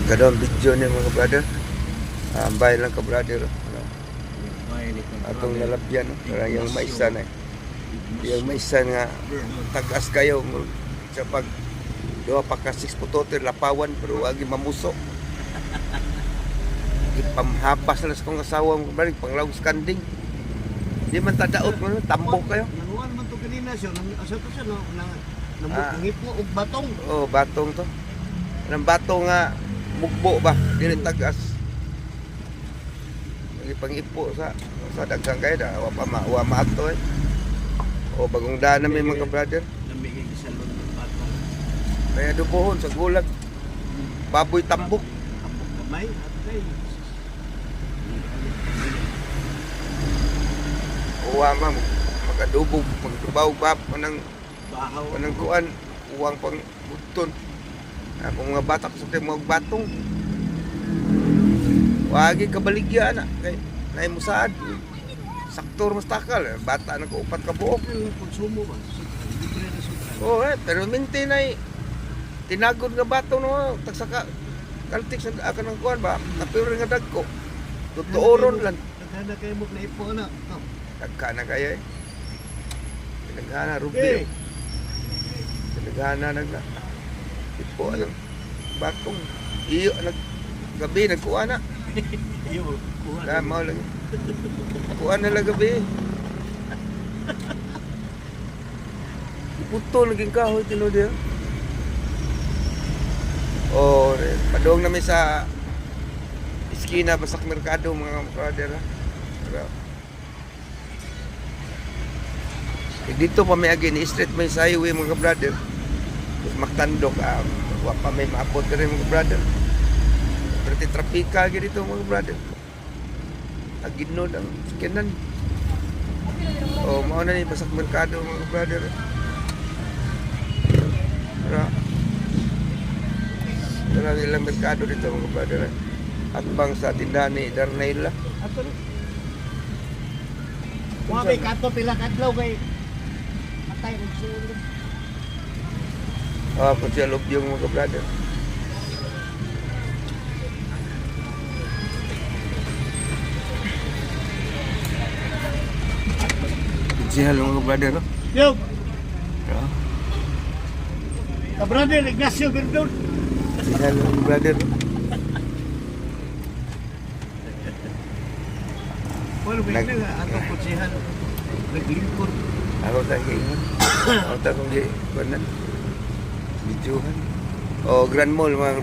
Kadang video ni mga brother. Ambay lang ka brother. Atong nalabyan, para yung maisan eh. Yung maisan nga tagas kayo sa pag doa pa ka 6 putoter lapawan pero wagi mamuso. Ipamhapas na sa kong asawa mo balik panglawag skanding. Di man tadaot mo tambok kayo. Nanuan man to kanina siya, asa to siya nangip mo og batong. Oh, batong to. Nang batong nga mugbo ba dili tagas. Pangipo sa daghang kay da wa maato eh. O bagong daan na may mga brother. Namigay sa loob ng batong. Kaya dubuhon sa gulag. Baboy tambok. Ambok kamay at kay. Uwa ma magadubog magtubaw bab manang Bahaw. manang kuan uwang pang buton. Akong mga batak sa mga batong. Wagi kabaligya na kay nay musaad. Saktor mas takal, bata na ko upat ka buok. Yung konsumo ba? Libre na sudan. Oo pero minti na tinagod nga batong no, tagsaka kaltik sa akan ng kuan ba, napiro nga dagko. Tutuoron lang. Naghana kayo mo na ipo na. Nagkana kaya eh. Naghana rubyo. Naghana ipo ang bakong. Iyo gabi nagkuha na. Iyo, kuha. Tama lang. Kuha na lang gabi. Iputol naging kahoy tino dia. Oh, padong namin sa iskina basak merkado mga brother. Dito pa may again street may highway mga brother. Magtandok wa pa may maabot rin mga brother. Berarti trapika lagi dito mga brother. Aginod ang skinan. Oh, mao na ni basak merkado mga brother. Tara ilang merkado dito mga brother. At bang sa tindahan ni Darnaila. Ato. Wa may kato pila kadlaw kay patay og sulod. Kung siya loob yung mga brother. Siya lang mga brother, no? Yo, Yeah. ka brother Ignacio Verdun. Siya lang mga brother. Wala ba Nag- nga atong kutsihan naglingkod. Ako sa kaingan. Ako sa kong di, banan. Videohan. O, Grand Mall, mga